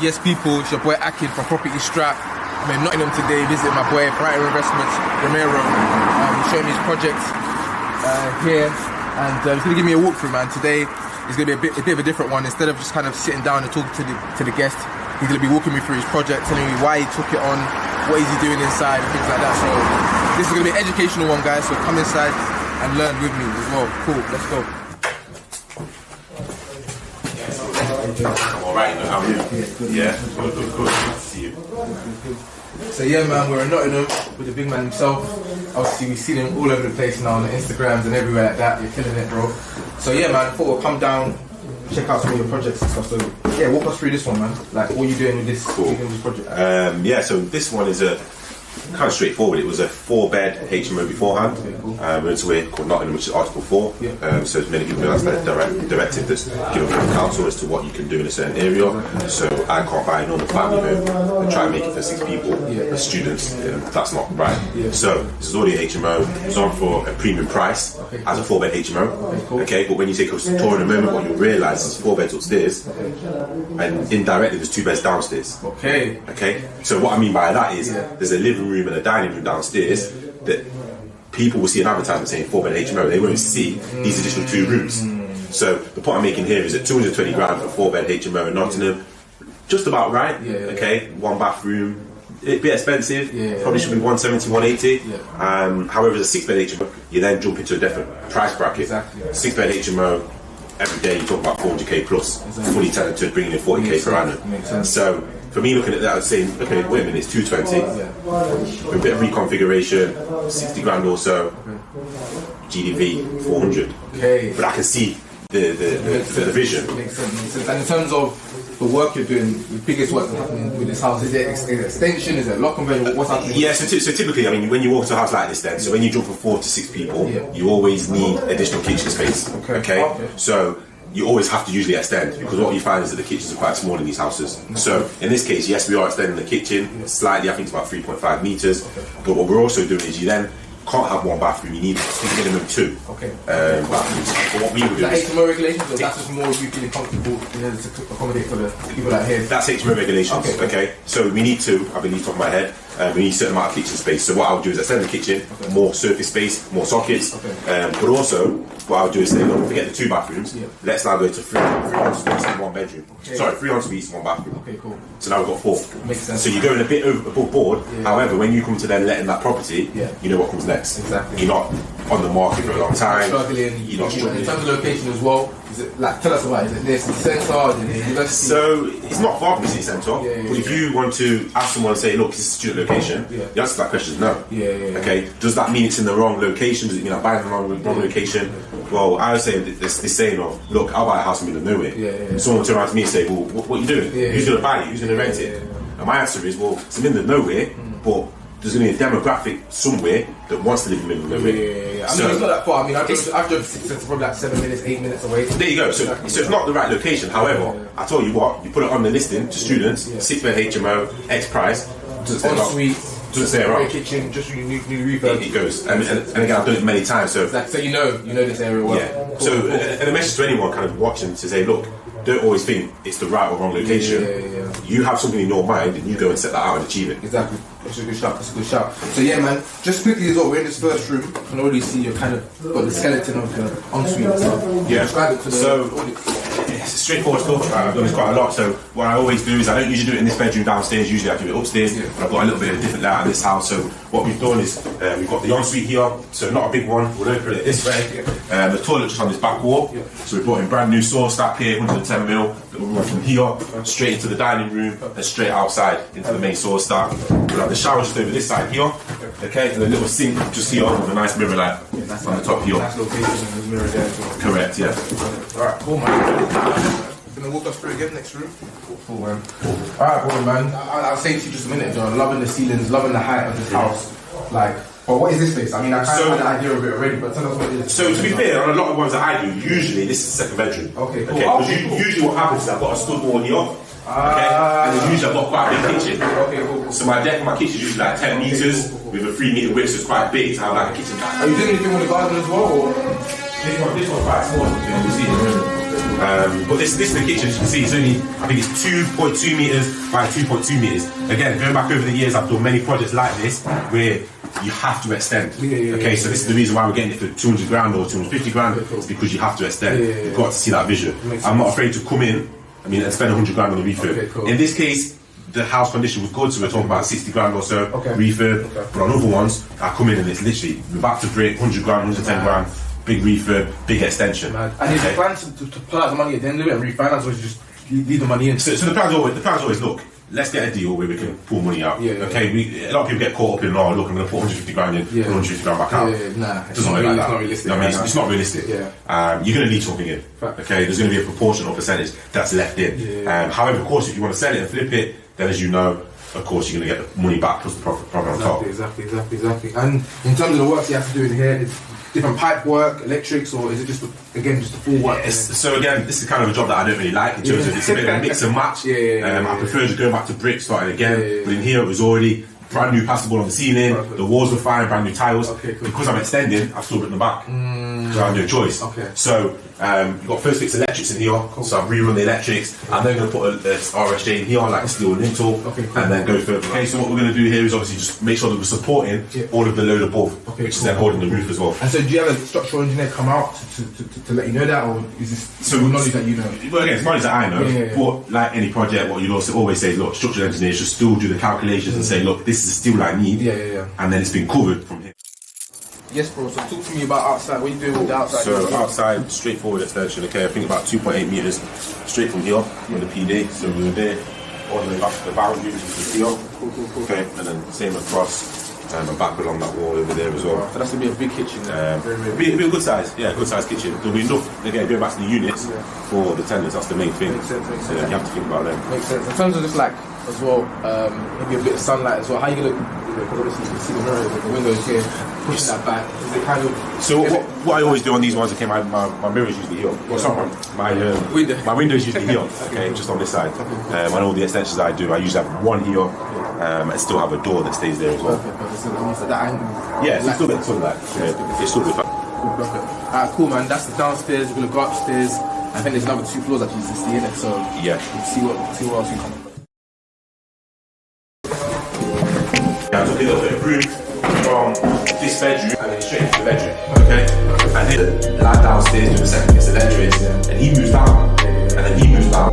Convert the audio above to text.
Yes, people, it's your boy Akin from Property Strap. I'm in Nottingham today, visiting my boy, Brighter Investments, Romero. He's showing me his project here, and he's going to give me a walkthrough, man. Today is going to be a bit of a different one. Instead of just kind of sitting down and talking to the guest, he's going to be walking me through his project, telling me why he took it on, what is he doing inside, and things like that. So this is going to be an educational one, guys, so come inside and learn with me as well. Cool, let's go. Alright, how are you? Yeah, good. See you. So yeah, man, we're in Nottingham with the big man himself. Obviously, we've seen him all over the place now on the Instagrams and everywhere like that. You're killing it, bro. So yeah, man, I thought we'll come down, check out some of your projects and stuff. So yeah, walk us through this one, man. Like, what are you doing with this, this project? Yeah, so this one is a kind of straightforward. It was a 4-bed HMO beforehand. Okay, cool. It's a way called Nottingham, which is Article 4. Yeah. So many people know that's the directive that's given from the council as to what you can do in a certain area. So I can't buy a normal family home and try and make it for 6 people, as students. That's not right. Yeah. So this is already a HMO. It's on for a premium price as a 4-bed HMO. Okay, but when you take a tour in a moment, what you'll realise is 4 beds upstairs, and indirectly there's 2 beds downstairs. Okay. Okay. So what I mean by that is there's a living room and a dining room downstairs that people will see an advertisement saying 4-bed HMO. They won't see these additional 2 rooms. So the point I'm making here is that 220 grand for 4-bed HMO in Nottingham, just about right. Okay, 1 bathroom, a bit expensive. Probably should be 170, 180. However, as a 6-bed HMO, you then jump into a different price bracket. Exactly. 6-bed HMO, every day you talk about 400k plus, fully tenanted, bringing in 40k per annum. So for me, looking at that, I was saying, okay, wait a minute, it's 220, with a bit of reconfiguration, 60 grand or so, GDV 400. Okay. But I can see the vision. Makes sense. And in terms of the work you're doing, the biggest work that's happening with this house, is it extension, is it lock conversion, what's happening? Yeah, so typically, I mean, when you walk to a house like this then, so when you jump from 4 to 6 people, you always need additional kitchen space. Okay. So you always have to usually extend, because what you find is that the kitchens are quite small in these houses. So in this case, yes, we are extending the kitchen slightly. I think it's about 3.5 meters. But what we're also doing is you then can't have 1 bathroom, you need minimum 2 bathrooms. But what we would do is that HMO regulations, or that's just more you feeling comfortable in order to accommodate for the people like here? That's HMO regulations. Okay. So we need to, I believe, top of my head, we need a certain amount of kitchen space. So what I'll do is extend the kitchen, more surface space, more sockets. But also, what I'll do is say, look, forget the 2 bathrooms. Let's now go to 3 en-suites and 1 bedroom. Sorry, 3 en-suites, 1 bathroom. Okay, cool. So now we've got 4. Makes sense. So you're going a bit above board. However, when you come to then letting that property, you know what comes next. Exactly. You're not on the market for a long time. You're not struggling. In terms of location as well, is it, like, tell us about it. Is it near city centre? Is it university? So it's not far from the city centre. But if you want to ask someone and say, look, this is a student location, the answer to that question is no. Okay. Does that mean it's in the wrong location? Does it mean I'm buying the wrong location? Well, I would say this saying of, look, I'll buy a house in the middle of nowhere. Someone will turn around to me and say, well, what are you doing? Who's going to buy it? Who's going to rent it? And my answer is, well, it's in the middle of nowhere, but there's going to be a demographic somewhere that wants to live in the middle of nowhere. I mean, it's not that far. I mean, I've driven 6 minutes, probably like 7 minutes, 8 minutes away. There you go. So it's not the right location. However, I tell you what, you put it on the listing to students, 6-bed HMO, X price, ensuite, doesn't say around. kitchen, just new refurb. It goes. And again, I've done it many times. So you know this area well. Yeah. Cool. So and a message to anyone kind of watching to say, look, don't always think it's the right or wrong location. You have something in your mind and you go and set that out and achieve it. Exactly. That's a good shout. That's a good shout. So yeah, man. Just quickly as well, we're in this first room. I can already see you've kind of got the skeleton of the ensuite. Describe it to the audience. It's a straightforward stuff. I've done this quite a lot. So what I always do is I don't usually do it in this bedroom downstairs. Usually I do it upstairs. But I've got a little bit of different layout in this house. So what we've done is we've got the ensuite here. So not a big one. We'll open it this way. The toilet just on this back wall. So we brought in brand new saw stack here, 110mm. That will run from here straight into the dining room and straight outside into the main saw stack. We'll have the shower just over this side here. Okay, and a little sink just here with a nice mirror light on the top here. Nice location and there's mirror there as well. Correct, yeah. Alright, cool, man. Gonna walk us through again next room. Cool, man. Alright, cool, man. I was saying to you just a minute ago, loving the ceilings, loving the height of this house. Like, well, what is this place? I mean, I kind of had an idea of it already, but tell us what it is. So, to be fair, on a lot of ones that I do, usually this is the second bedroom. Okay, cool. Because usually what happens is I've got a stud wall here. Okay, and then usually I've got quite a big kitchen. Okay, cool. So my deck, my kitchen is usually like 10 meters with a 3 meter width, so it's quite big to have like a kitchen. Are you doing anything with the garden as well? Or? This one's quite small, you see. But this is the kitchen. As you can see, it's only, I think it's 2.2 meters by 2.2 meters. Again, going back over the years, I've done many projects like this where you have to extend. Okay, so this is the reason why we're getting it for 200 grand or 250 grand. It's because you have to extend. You've got to see that vision. I'm not afraid to come in, and spend 100 grand on the refurb. In this case, the house condition was good, so we're talking about 60 grand or so refurb. But on other ones, I come in and it's literally, we're back to brick, 100 grand, 110 grand, big refurb, big extension. And is the plan to pull out the money at the end of it and refinance, or just leave the money in? So the plan's always, look, let's get a deal where we can pull money out. A lot of people get caught up in, oh look, I'm going to put 150 grand in, put 150 grand back out. Nah, it doesn't work like that. It's not realistic. It's not realistic. You're going to need something in. Okay, there's going to be a proportional percentage that's left in. However, of course, if you want to sell it and flip it, then as you know, of course, you're going to get the money back plus the profit on top. Exactly. And in terms of the work you have to do in here, is different pipe work, electrics, or is it just the full work? So again, this is kind of a job that I don't really like in terms of it's a bit of a mix and match. I prefer just going back to brick, starting again. But in here, it was already brand new plasterboard on the ceiling. The walls were fine, brand new tiles. Because I'm extending, I've still written the back. So I have no choice. So you've got first fix electrics in here. So I've rerun the electrics. I'm then going to put a RSJ in here, like a steel lintel, and then go further. Okay, so what we're going to do here is obviously just make sure that we're supporting all of the load above, which is then holding the roof as well. And so do you have a structural engineer come out to let you know that, or is this knowledge that you know? Well, again, it's knowledge that I know. But like any project, what you'd also always say is, look, structural engineers should still do the calculations and say, look, this is the steel I need. And then it's been covered from here. Yes, bro. So talk to me about outside. What are you doing with the outside? So outside, straightforward extension. Okay, I think about 2.8 meters straight from here with the PD. So we were there all the way back to the boundary, which is here. Cool. Okay, and then same across. And back along that wall over there as well. So that's gonna be a big kitchen. Be a good size, good size kitchen. There'll be enough, again, going back to the units for the tenants, that's the main thing. Makes sense. So you have to think about them. Makes sense. In terms of just like, as well, maybe a bit of sunlight as well, how are you gonna, because obviously you can see the mirrors and the windows here, pushing that back. Is it kind of... So what I always do on these ones, okay, my mirror's usually here. Well, sorry, my window's usually here, okay, just on this side. And all the extensions I do, I usually have one here, and still have a door that stays there as well. So that angle. Yeah, so still get sunlight. It's still good. Alright, cool, man. That's the downstairs. We're gonna go upstairs. I think there's another 2 floors that you can see in it. So yeah, we'll see what else you come up with. I took a little bit of room from this bedroom and then straight into the bedroom. Okay, and then the lad downstairs doing the second fix electrics, and he moves down, and then he moves down.